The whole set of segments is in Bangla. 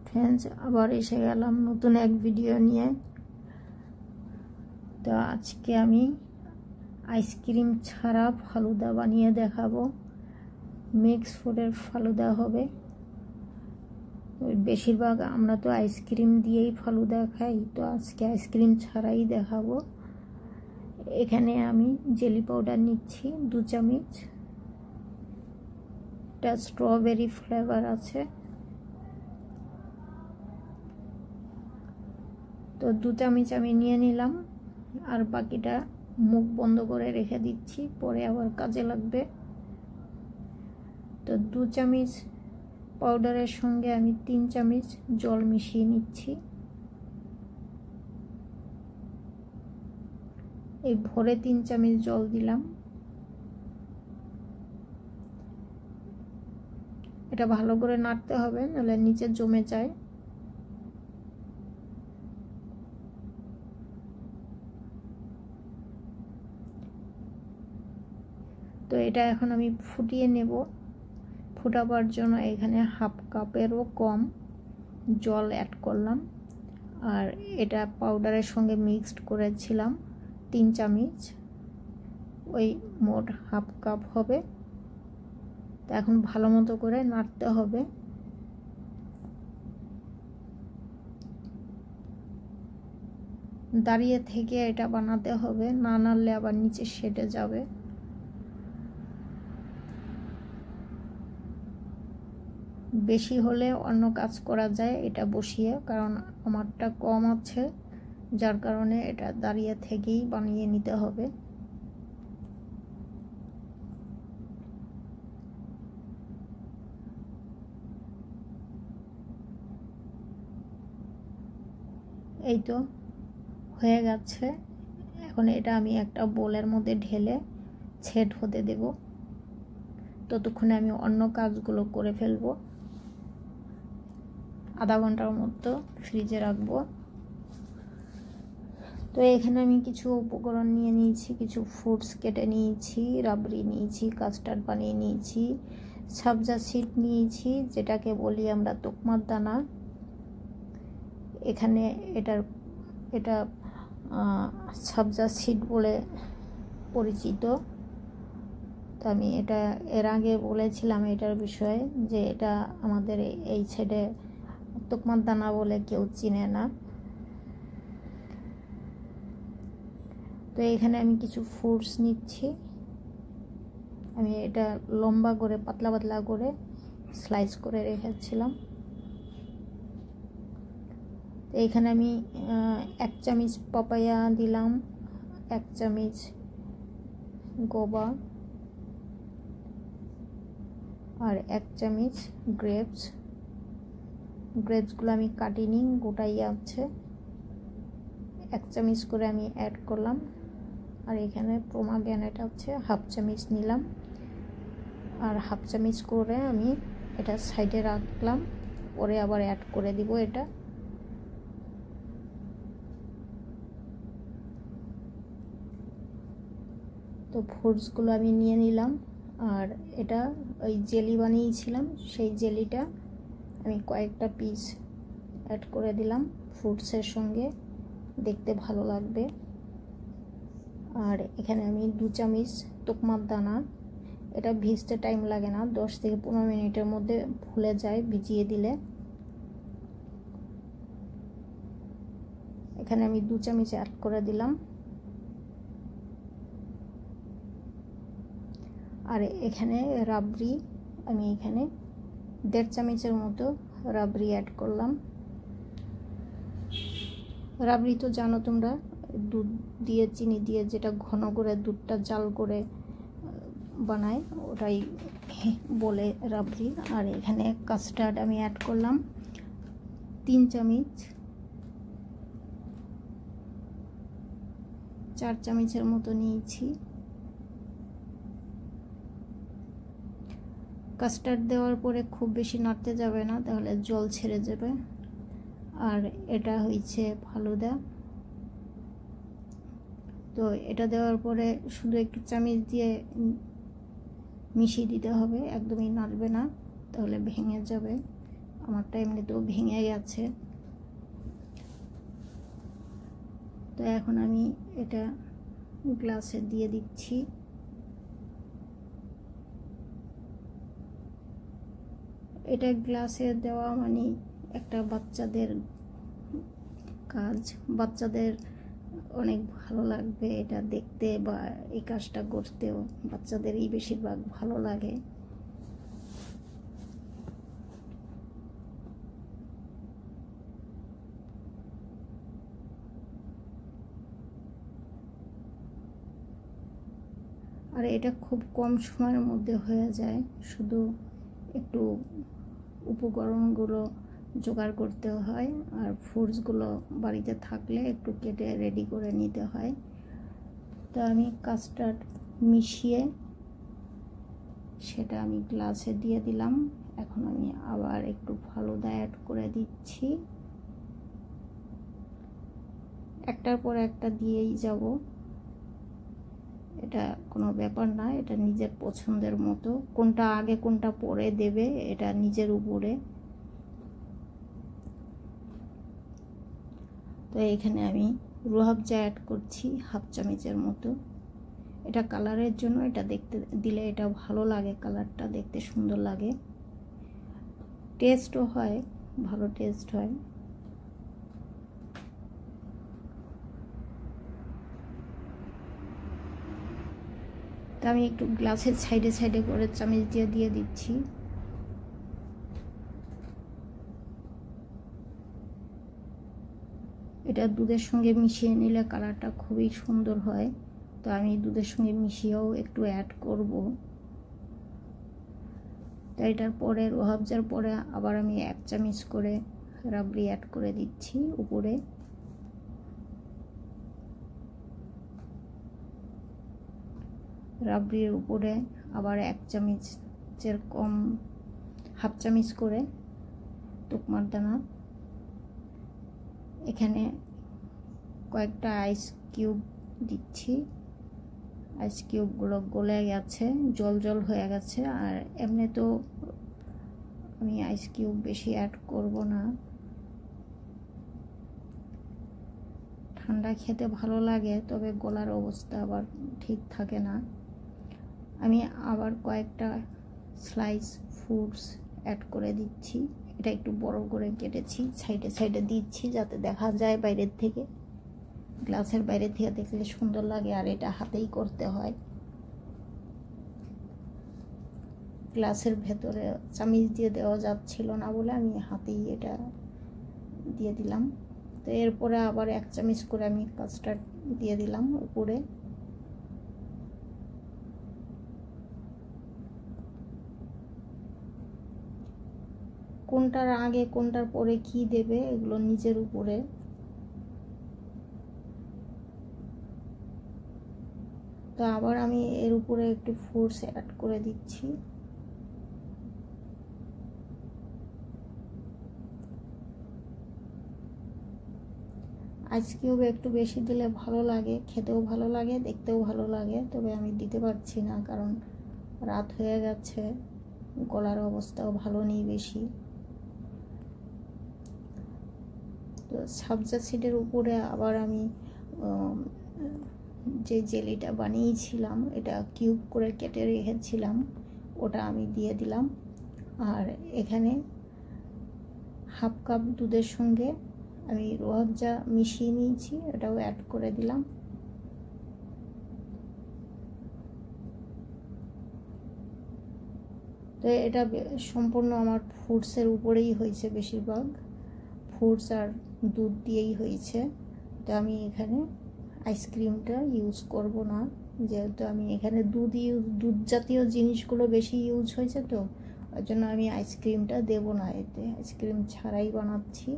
ফ্রেন্ডস, আবার এসে গেলাম নতুন এক ভিডিও নিয়ে। তো আজকে আমি আইসক্রিম ছাড়া ফালুদা বানিয়ে দেখাবো। মিক্স ফ্রুটের ফালুদা হবে। বেশিরভাগ আমরা তো আইসক্রিম দিয়েই ফালুদা খাই, তো আজকে আইসক্রিম ছাড়াই দেখাবো। এখানে আমি জেলি পাউডার নিচ্ছি 2 চামচ। এটা স্ট্রবেরি ফ্লেভার আছে, তো 2 চামচ আমি নিয়ে নিলাম, আর বাকিটা মুখ বন্ধ করে রেখে দিচ্ছি, পরে আবার কাজে লাগবে। তো 2 চামচ পাউডারের সঙ্গে আমি 3 চামচ জল মিশিয়ে নিচ্ছি। এই ভরে 3 চামচ জল দিলাম। এটা ভালো করে নাড়তে হবে, নাহলে নিচে জমে যায়। তো এটা এখন আমি ফুটিয়ে নেব। ফুটাবার জন্য এখানে হাফ কাপেরও কম জল অ্যাড করলাম, আর এটা পাউডারের সঙ্গে মিক্সড করেছিলাম 3 চামচ, ওই মোট হাফ কাপ হবে। তো এখন ভালো মতো করে নাড়তে হবে। দাঁড়িয়ে থেকে এটা বানাতে হবে, না নাড়লে আবার নিচে সেটে যাবে। বেশি হলে অন্য কাজ করা যায় এটা বসিয়ে, কারণ আমারটা কম আছে, যার কারণে এটা দাঁড়িয়ে থেকেই বানিয়ে নিতে হবে। এই তো হয়ে গেছে। এখন এটা আমি একটা বোলের মধ্যে ঢেলে সেট হতে দেব। ততক্ষণে আমি অন্য কাজগুলো করে ফেলবো। আধা ঘন্টার মতো ফ্রিজে রাখবো। তো এখানে আমি কিছু উপকরণ নিয়ে নিয়েছি, কিছু ফ্রুটস কেটে নিয়েছি, রাবড়ি নিয়েছি, কাস্টার্ড বানিয়ে নিয়েছি, সবজা সিড নিয়েছি, যেটাকে বলি আমরা তোকমার দানা। এখানে এটা সবজা সিড বলে পরিচিত। তো আমি এটা এর আগে বলেছিলাম এটার বিষয়ে, যে এটা আমাদের এই সাইডে তোকমার দানা বলে কেউ চিনে না। তো এখানে আমি কিছু ফ্রুটস নিচ্ছি। আমি এটা লম্বা করে পাতলা পাতলা করে স্লাইস করে রেখেছিলাম। তো এখানে আমি 1 চামচ পাপায়া দিলাম, 1 চামচ গোবা, আর 1 চামচ গ্রেপসগুলো আমি কাটিনি, গোটাই আছে। 1 চামচ করে আমি অ্যাড করলাম। আর এখানে পোমাগ্রানেট আছে, হাফ চামচ নিলাম, আর হাফ চামচ করে আমি এটা সাইডে রাখলাম, পরে আবার অ্যাড করে দিব এটা। তো ফ্রুটসগুলো আমি নিয়ে নিলাম, আর এটা ওই জেলি বানিয়েছিলাম, সেই জেলিটা আমি কয়েকটা পিস অ্যাড করে দিলাম ফ্রুটসের সঙ্গে, দেখতে ভালো লাগবে। আর এখানে আমি 2 চামচ তোকমার দানা, এটা ভিজতে টাইম লাগে না, 10 থেকে 15 মিনিটের মধ্যে ফুলে যায় ভিজিয়ে দিলে। এখানে আমি 2 চামচ অ্যাড করে দিলাম। আর এখানে রাবড়ি, আমি এখানে 1.5 চামচের মতো রাবড়ি অ্যাড করলাম। রাবড়ি তো জানো তোমরা, দুধ দিয়ে চিনি দিয়ে যেটা ঘন করে দুধটা জাল করে বানায়, ওটাই বলে রাবড়ি। আর এখানে কাস্টার্ড আমি অ্যাড করলাম 3 চামচ, 4 চামচের মতো নিয়েছি। কাস্টার্ড দেওয়ার পরে খুব বেশি নাড়তে যাবে না, তাহলে জল ছেড়ে যাবে। আর এটা হয়েছে ফালুদা। তো এটা দেওয়ার পরে শুধু একটু চামচ দিয়ে মিশিয়ে দিতে হবে, একদমই নাড়বে না, তাহলে ভেঙে যাবে। আমারটা এমনিতেও ভেঙে গেছে। তো এখন আমি এটা গ্লাসে দিয়ে দিচ্ছি। এটা গ্লাসে দেওয়া মানে একটা বাচ্চাদের কাজ, বাচ্চাদের অনেক ভালো লাগবে এটা দেখতে, বা এই কাজটা করতেও বাচ্চাদেরই বেশিরভাগ ভালো লাগে। আর এটা খুব কম সময়ের মধ্যে হয়ে যায়, শুধু একটু উপকরণগুলো জোগাড় করতে হয় আর ফ্রুটসগুলো বাড়িতে থাকলে একটু কেটে রেডি করে নিতে হয়। তো আমি কাস্টার্ড মিশিয়ে সেটা আমি গ্লাসে দিয়ে দিলাম। এখন আমি আবার একটু ফালুদা অ্যাড করে দিচ্ছি, একটার পর একটা দিয়েই যাব, এটা কোনো ব্যাপার না। এটা নিজের পছন্দের মতো, কোনটা আগে কোনটা পরে দেবে এটা নিজের উপরে। তো এখানে আমি রুহাবজা অ্যাড করছি হাফ চামচের মতো। এটা কালারের জন্য, এটা দেখতে দিলে এটা ভালো লাগে, কালারটা দেখতে সুন্দর লাগে, টেস্টও হয়, ভালো টেস্ট হয়। তা আমি একটু গ্লাসের সাইডে সাইডে করে চামচ দিয়ে দিচ্ছি। এটা দুধের সঙ্গে মিশিয়ে নিলে কালারটা খুবই সুন্দর হয়। তো আমি দুধের সঙ্গে মিশিয়েও একটু অ্যাড করব। তাই এটার পরে রুহাবজার পরে আবার আমি 1 চামচ করে রাবড়ি অ্যাড করে দিচ্ছি উপরে। রাবড়ির উপরে আবার 1 চামচের কম হাফ চামচ করে তুকমার দানা। এখানে কয়েকটা আইস কিউব দিচ্ছি, আইস কিউবগুলো গলে গেছে, জল জল হয়ে গেছে। আর এমনি তো আমি আইস কিউব বেশি অ্যাড করব না, ঠান্ডা খেতে ভালো লাগে, তবে গলার অবস্থা আবার ঠিক থাকে না। আমি আবার কয়েকটা স্লাইস ফ্রুটস অ্যাড করে দিচ্ছি, এটা একটু বড় করে কেটেছি, সাইডে সাইডে দিচ্ছি যাতে দেখা যায় বাইরের থেকে, গ্লাসের বাইরে থেকে দেখলে সুন্দর লাগে। আর এটা হাতেই করতে হয়, গ্লাসের ভেতরে চামচ দিয়ে দেওয়া যাচ্ছিল না বলে আমি হাতেই এটা দিয়ে দিলাম। তো এরপরে আবার 1 চামচ করে আমি কাস্টার্ড দিয়ে দিলাম উপরে। কোনটার আগে কোনটার পরে কি দেবে এগুলো নিজের উপরে। তো আবার আমি এর উপরে একটু ফ্রুটস অ্যাড করে দিচ্ছি। আইস কিউব একটু বেশি দিলে ভালো লাগে, খেতেও ভালো লাগে, দেখতেও ভালো লাগে, তবে আমি দিতে পারছি না কারণ রাত হয়ে গেছে, গলার অবস্থাও ভালো নেই বেশি। তো সবজা সিডের উপরে আবার আমি যে জেলিটা বানিয়েছিলাম, এটা কিউব করে কেটে রেখেছিলাম, ওটা আমি দিয়ে দিলাম। আর এখানে হাফ কাপ দুধের সঙ্গে আমি রুহাবজা মিশিয়ে নিয়েছি, এটাও অ্যাড করে দিলাম। তো এটা সম্পূর্ণ আমার ফ্রুটসের উপরেই হয়েছে, বেশিরভাগ ফ্রুটস আর দুধ দিয়েই হয়েছে। তো আমি এখানে আইসক্রিমটা ইউজ করব না, যেহেতু আমি এখানে দুধ জাতীয় জিনিসগুলো বেশি ইউজ হয়েছে, তো ওই জন্য আমি আইসক্রিমটা দেব না এতে, আইসক্রিম ছাড়াই বানাচ্ছি।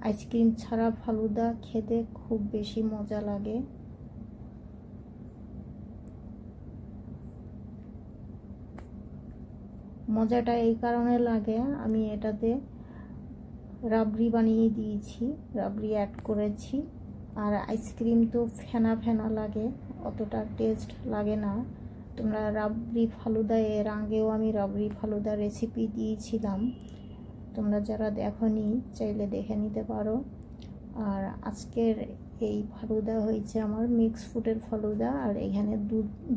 আইসক্রিম ছাড়া ফালুদা খেতে খুব বেশি মজা লাগে। মজাটা এই কারণে লাগে, আমি এটাতে রাবড়ি বানিয়ে দিয়েছি, রাবড়ি অ্যাড করেছি। আর আইসক্রিম তো ফেনা ফেনা লাগে, অতটা টেস্ট লাগে না। তোমরা রাবড়ি ফালুদা, এর আগেও আমি রাবড়ি ফালুদা রেসিপি দিয়েছিলাম, তোমরা যারা দেখোনি চাইলে দেখে নিতে পারো। আর আজকের এই ফালুদা হয়েছে আমার মিক্স ফ্রুটের ফালুদা, আর এখানে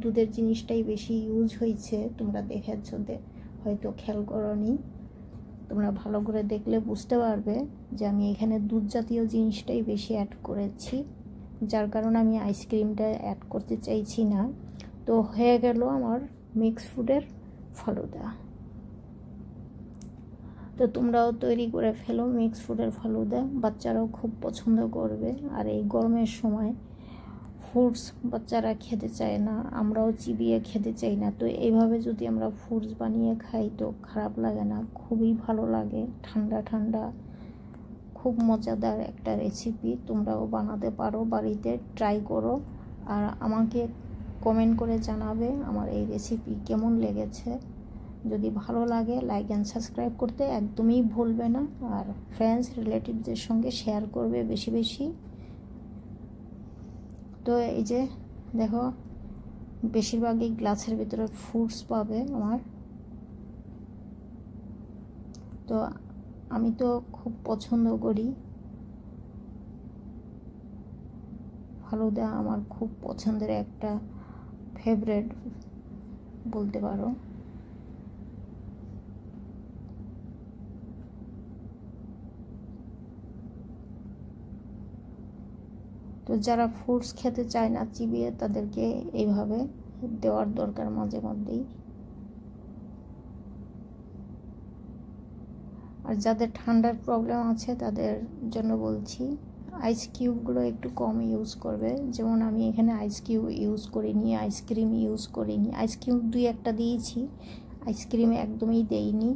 দুধের জিনিসটাই বেশি ইউজ হয়েছে। তোমরা দেখেছ, হয়তো খেয়াল করনি, তোমরা ভালো করে দেখলে বুঝতে পারবে যে আমি এখানে দুধ জাতীয় জিনিসটাই বেশি অ্যাড করেছি, যার কারণে আমি আইসক্রিমটা অ্যাড করতে চাইছি না। তো হয়ে গেল আমার মিক্স ফ্রুটের ফালুদা। তো তোমরাও তৈরি করে ফেলো মিক্স ফ্রুটের ফালুদা, বাচ্চারাও খুব পছন্দ করবে। আর এই গরমের সময় ফ্রুটস বাচ্চারা খেতে চায় না, আমরাও চিবিয়ে খেতে চাই না। তো এইভাবে যদি আমরা ফ্রুটস বানিয়ে খাই তো খারাপ লাগে না, খুবই ভালো লাগে, ঠান্ডা ঠান্ডা, খুব মজাদার একটা রেসিপি। তোমরাও বানাতে পারো, বাড়িতে ট্রাই করো, আর আমাকে কমেন্ট করে জানাবে আমার এই রেসিপি কেমন লেগেছে। যদি ভালো লাগে লাইক অ্যান্ড সাবস্ক্রাইব করতে একদমই ভুলবে না, আর ফ্রেন্ডস রিলেটিভদের সঙ্গে শেয়ার করবে বেশি বেশি। তো এই যে দেখো, বেশিরভাগই গ্লাসের ভিতরে ফ্রুটস পাবে আমার। তো আমি তো খুব পছন্দ করি ফালুদা, আমার খুব পছন্দের একটা ফেভারিট বলতে পারো। তো যারা ফ্রুটস খেতে চায় না চিবিয়ে, তাদেরকে এইভাবে দেওয়ার দরকার মাঝে মধ্যেই। আর যাদের ঠান্ডার প্রবলেম আছে তাদের জন্য বলছি আইস কিউবগুলো একটু কম ইউজ করবে। যেমন আমি এখানে আইস কিউব ইউজ করিনি, আইসক্রিম ইউজ করিনি, আইস কিউব 2-1টা দিয়েছি, আইসক্রিম একদমই দেইনি।